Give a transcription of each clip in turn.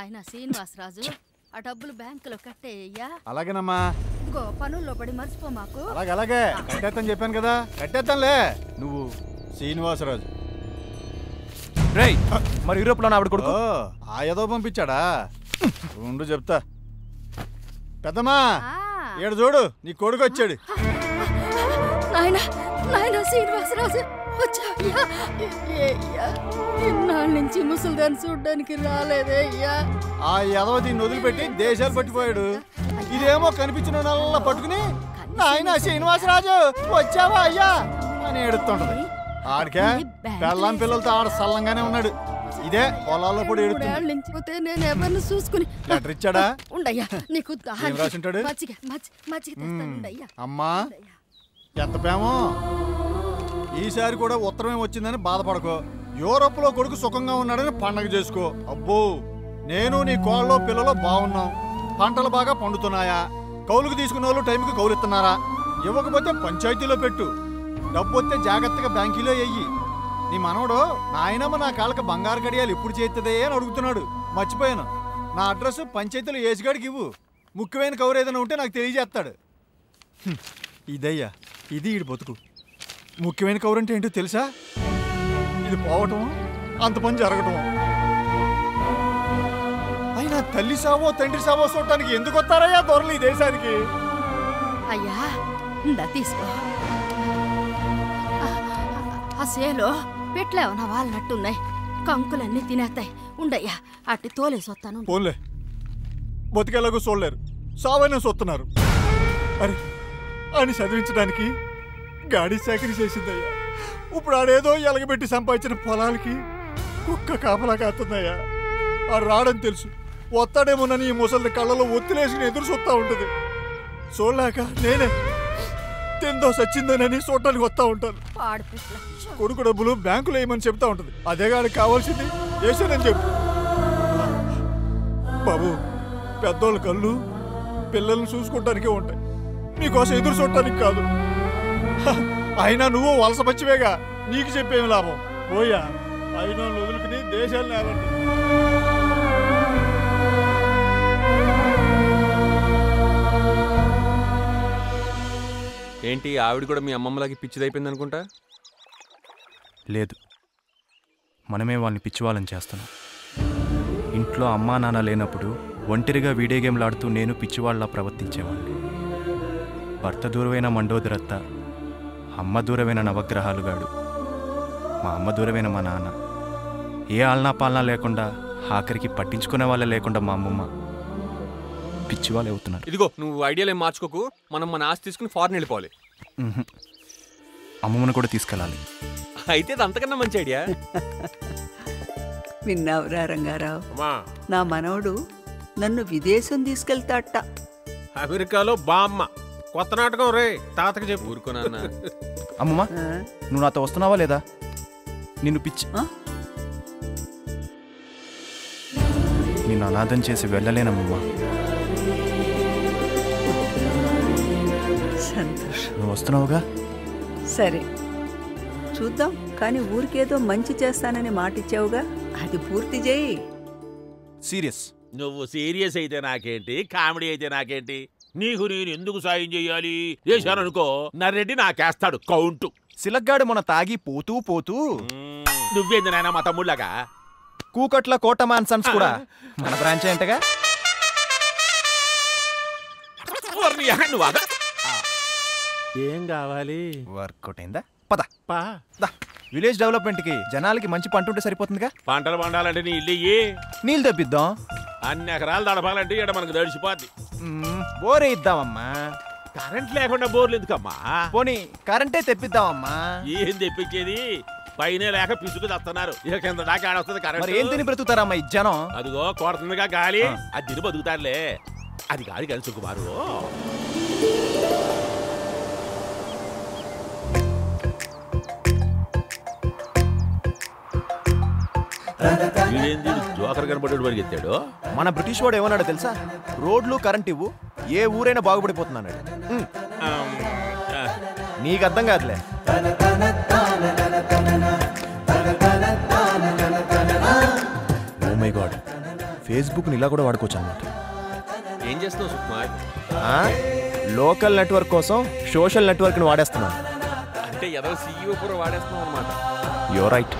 నాయన శ్రీనివాసరాజు ఆ డబ్బులు బ్యాంకులో కట్టేయ్యా. అలాగేనమ్మా. ఇదిగో పనుల్లో పడి మర్చిపో మాకు. అలాగే కట్టేస్తాను చెప్పాను కదా, కట్టేస్తానులే. నువ్వు శ్రీనివాసరాజు రేయ్ మరి యూరోప్ లో ఆవిడ కొడుకు ఆ ఏదో పంపించాడా? ఉండు చెప్తా. పెద్దమ్మా ఏడు చూడు, నీ కొడుకు వచ్చాడు. నాయన శ్రీనివాసరాజు వచ్చాయ్యా. ఇన్నాళ్ళ నుంచి ముసలిదాన్ని చూడ్డానికి రాలేదే అయ్యా. ఆ ఎదవ దీన్ని వదిలిపెట్టి దేశాలు పట్టిపోయాడు. ఇదేమో కనిపించిన నల్లా పట్టుకుని నాయన శ్రీనివాసరాజు వచ్చావా అయ్యా అని ఏడుతుంటది. ఆడికే పెళ్ళాం పిల్లలతో ఆడ సల్లంగానే ఉన్నాడు. ఇదే పొలాల్లో కూడా ఏడుతుంటే నేను ఎవరిని చూసుకుని లెటర్ ఇచ్చాడా? ఉండయ్యా నీకు రాసింటాడు. అమ్మా ఎంత ప్రేమో. ఈసారి కూడా ఉత్తరమే వచ్చిందని బాధపడకో. యూరోప్ లో కొడుకు సుఖంగా ఉన్నాడని పండగ చేసుకో. అబ్బో నేను నీ కోళ్ళలో పిల్లలు బాగున్నాం. పంటలు బాగా పండుతున్నాయా? కౌలుకు తీసుకున్న వాళ్ళు టైంకి కౌలు ఇస్తున్నారా? ఇవ్వకపోతే పంచాయతీలో పెట్టు. డబ్బు వస్తే జాగ్రత్తగా బ్యాంకీలో వెయ్యి. నీ మనవడు నాయనమ్మ నా కాళ్ళకి బంగారు కడియాలు ఎప్పుడు చేస్తుందే అని అడుగుతున్నాడు. మర్చిపోయాను. నా అడ్రస్ పంచాయతీలో ఏసుగాడికి ఇవ్వు. ముఖ్యమైన కౌరు ఏదైనా ఉంటే నాకు తెలియజేస్తాడు. ఇదయ్యా, ఇది ఈడు బతుకు. ముఖ్యమైన కౌరు అంటే ఏంటో తెలుసా? ఇది పోవటం, అంత పని జరగటం. అయినా తల్లి సావో తండ్రి సావో చూడటానికి ఎందుకు వస్తారయ్యా దొరలు ఈ దేశానికి? అయ్యా తీసుకో. ఆ సేలో పెట్లేవనా వాళ్ళనట్టున్నాయి. కంకులన్నీ తినేస్తాయి. ఉండయ్యా అట్టి తోలేసి వస్తాను. పోన్లే, బతికేలాగో చూడలేరు, సావైనా చూస్తున్నారు. అరే అని చదివించడానికి గాడి సేకరి చేసిందయ్యా. ఇప్పుడు ఆడేదో ఎలగబెట్టి సంపాదించిన పొలాలకి కుక్క కాపలా కాస్తుందయ్యా. ఆడు రాడని తెలుసు, వస్తాడేమోనని ఈ ముసలి కళ్ళలో ఒత్తిలేసుకుని ఎదురు చూస్తూ ఉంటుంది. చూడలేక నేనే తిందో సచ్చిందనని చూడటానికి వస్తూ ఉంటాను. కొడుకు డబ్బులు బ్యాంకులో వేయమని చెప్తా ఉంటుంది. అదే గాడికి కావాల్సింది వేసానని చెప్పు. బాబు పెద్దోళ్ళ కళ్ళు పిల్లల్ని చూసుకోవటానికే ఉంటాయి, మీకోసం ఎదురు చూడటానికి కాదు. అయినా నువ్వు వలస పచ్చివేగా, నీకు చెప్పేమి లాభం? పోయా అయినా వదులుకుని దేశాలు నేలండి. ఏంటి ఆవిడ కూడా మీ అమ్మమ్మలాకి పిచ్చిదైపోయింది అనుకుంటా? లేదు, మనమే వాళ్ళని పిచ్చివాళ్ళని చేస్తున్నాం. ఇంట్లో అమ్మా నాన్న లేనప్పుడు ఒంటరిగా వీడియో గేమ్లు ఆడుతూ నేను పిచ్చివాళ్ళలా ప్రవర్తించేవాడిని. భర్త దూరమైన మండోదరత్త, అమ్మ దూరమైన నవగ్రహాలుగాడు, మా అమ్మ దూరమైన మా నాన్న. ఏ ఆలనా పాలనా లేకుండా, ఆఖరికి పట్టించుకునే వాళ్ళే లేకుండా మా అమ్మమ్మ పిచ్చివాళ్ళు అవుతున్నారు. ఇదిగో నువ్వు ఐడియాలు ఏం మార్చుకోకు. మనం మన ఆస్తి తీసుకుని ఫారెన్ వెళ్ళిపోవాలి. అమ్మమ్మను కూడా తీసుకెళ్ళాలి. అయితే అది అంతకన్నా మంచి ఐడియా. విన్నావురా రంగారావు, నా మనవడు నన్ను విదేశం తీసుకెళ్తాట. అమెరికాలో బామ్మ కొత్త నాటకం రే తాతకి చెప్పు. ఊరుకున్నా అమ్మమ్మ, నువ్వు నాతో వస్తున్నావా లేదా? నిన్ను పిచ్చి నిన్ను అనాథం చేసి వెళ్ళలేనమ్మమ్మ. సంతోషం. నువ్వు వస్తున్నావుగా? సరే చూద్దాం, కానీ ఊరికేదో మంచి చేస్తానని మాటిచ్చావుగా, అది పూర్తి చేయి. సీరియస్. నువ్వు సీరియస్ అయితే నాకేంటి, కామెడీ అయితే నాకేంటి? నీకు నేను ఎందుకు సాయం చెయ్యాలి? చేశాననుకో నర్రెడ్డి నాకేస్తాడు కౌంటు. సిలగ్గాడు మొన్న తాగి పోతూ పోతూ నువ్వేంది నాయనా మా తమ్ముళ్ళగా? కూకట్ల కోటమాన్ సన్స్ కూడా మన బ్రాంచ్ ఏంటగా. ఏం కావాలి? వర్కౌట్ అయిందా? పద విలేజ్ డెవలప్మెంట్ కి జనాలకి మంచి పంట ఉంటే సరిపోతుందిగా. పంటలు పండాలంటే నీ ఇల్లు నీళ్ళు తెప్పిద్దాం. అన్ని ఎకరాలు తడపాలంటే ఇక్కడ మనకు దడిచిపోద్ది. బోరే ఇద్దామమ్మా. కరెంట్ లేకుండా బోర్లు ఎందుకమ్మా? పోనీ కరెంటే తెప్పిద్దామమ్మా. ఏం తెప్పించేది? పైన లేక పిసుకు తెస్తున్నారు. ఇక కింద దాకా ఆడొస్తుంది కరెంట్. ఏం తిని బ్రతుకుతారమ్మా ఈ జనం? అదిగో కొడుతుందిగా గాలి, అది తిని బతుకుతారులే. అది గాలి కలిసి సుకుమారు. జోకర్ కనబడ్డాడు పరిగెత్తాడు. మన బ్రిటిష్ వాడు ఏమన్నాడు తెలుసా? రోడ్లు కరెంట్ ఇవ్వు, ఏ ఊరైనా బాగుపడిపోతున్నాడు. నీకు అర్థం కాదులే. ఓ మై గాడ్, ఫేస్బుక్ని ఇలా కూడా వాడుకోవచ్చు అన్నమాట. ఏం చేస్తున్నావు సుకుమార్? లోకల్ నెట్వర్క్ కోసం సోషల్ నెట్వర్క్ని వాడేస్తున్నాను. అంటే ఏదో సీఈఓ కూడా వాడేస్తున్నావు అనమాట. You're right.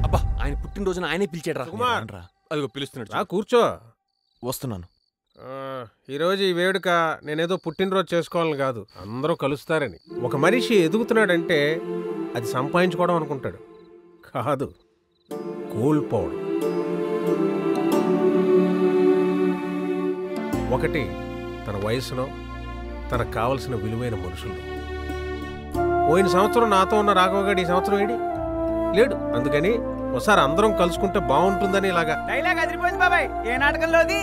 అబ్బా, ఆయన పుట్టినరోజున ఆయనే పిలిచాడు రా. సుకుమార్, అదిగో పిలుస్తున్నాడు. రా కూర్చో. వస్తున్నాను. ఈరోజు ఈ వేడుక నేనేదో పుట్టినరోజు చేసుకోవాలని కాదు, అందరూ కలుస్తారని. ఒక మనిషి ఎదుగుతున్నాడంటే అది సంపాదించుకోవడం అనుకుంటాడు, కాదు కోల్పోవడం. ఒకటి తన వయసులో తనకు కావలసిన విలువైన మనుషుల్లో. పోయిన సంవత్సరం నాతో ఉన్న రాఘవగాడు ఈ సంవత్సరం ఏడి లేడు. అందుకని ఒకసారి అందరం కలుసుకుంటే బాగుంటుందని ఇలాగా. ఏ నాటకంలోది?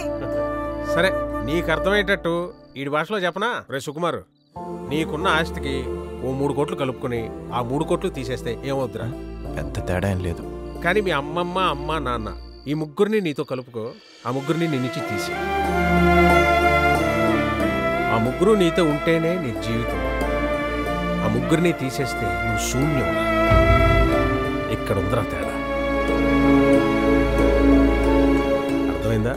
సరే, నీకు అర్థమయ్యేటట్టు ఈ భాషలో చెప్పనా? రే సుకుమార్, నీకున్న ఆస్తికి ఓ 3 కోట్లు కలుపుకొని ఆ 3 కోట్లు తీసేస్తే ఏమవుతురా? పెద్ద తేడా ఏం లేదు. కానీ మీ అమ్మమ్మ, అమ్మ, నాన్న ఈ ముగ్గురిని నీతో కలుపుకో. ఆ ముగ్గురిని నీ నుంచి తీసి, ఆ ముగ్గురు నీతో ఉంటేనే నీ జీవితం. ఆ ముగ్గురిని తీసేస్తే నువ్వు శూన్యం. ఇక్కడ ఉందిరా తేడా. అర్థమైందా?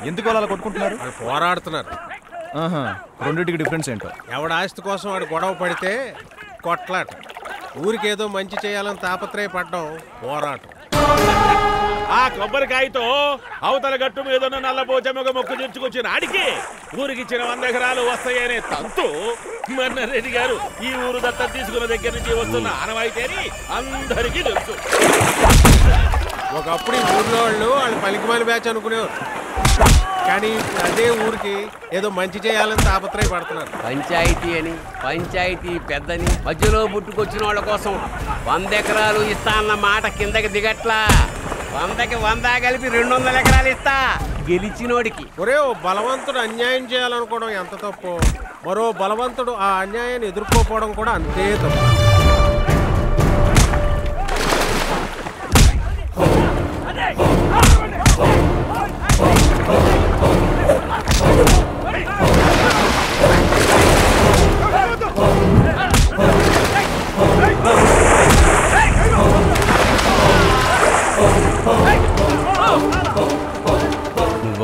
ఎందుకు అలా కొట్టుకుంటున్నారు? వాళ్ళు పోరాడుతున్నారు. రెండింటికి డిఫరెన్స్ ఏంటో? ఎవడ ఆస్తి కోసం వాడు గొడవ పడితే కొట్లాట, ఊరికేదో మంచి చేయాలని తాపత్రయపడ్డం పోరాటం. ఆ కొబ్బరికాయతో అవతల గట్టు మీద నల్లబోచమ్మగా మొక్కు తీర్చుకొచ్చిన ఆడికి ఊరికిచ్చిన 100 ఎకరాలు వస్తాయనే తంతు మన్నారెడ్డి గారు ఈ ఊరు దత్తం తీసుకున్న దగ్గర నుంచి వస్తున్న ఆనవాయితీ అని అందరికీ తెలుసు. ఒకప్పుడు ఈ ఊర్లో వాళ్ళు పలికిమాలి బ్యాచ్ అనుకునేవారు, కానీ అదే ఊరికి ఏదో మంచి చేయాలని తాపత్రయపడుతున్నారు. పంచాయతీ అని, పంచాయతీ పెద్దని మధ్యలో పుట్టుకొచ్చిన వాళ్ళ కోసం 100 ఎకరాలు ఇస్తా అన్న మాట కిందకి దిగట్లా. 100కి 100 కలిపి 200 ఎకరాలు ఇస్తా గెలిచినోడికి. ఒరే, ఓ బలవంతుడు అన్యాయం చేయాలనుకోవడం ఎంత తప్పు, మరో బలవంతుడు ఆ అన్యాయాన్ని ఎదుర్కోపోవడం కూడా అంతే తప్పు.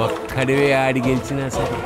ఒక్కడివే ఆడి గెలిచినా సరే.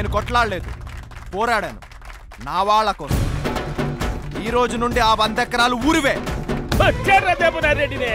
నేను కొట్లాడలేదు, పోరాడాను నా వాళ్ళ కోసం. ఈ రోజు నుండి ఆ 100 ఎకరాలు ఊరివే. వచ్చారా రెడ్డినే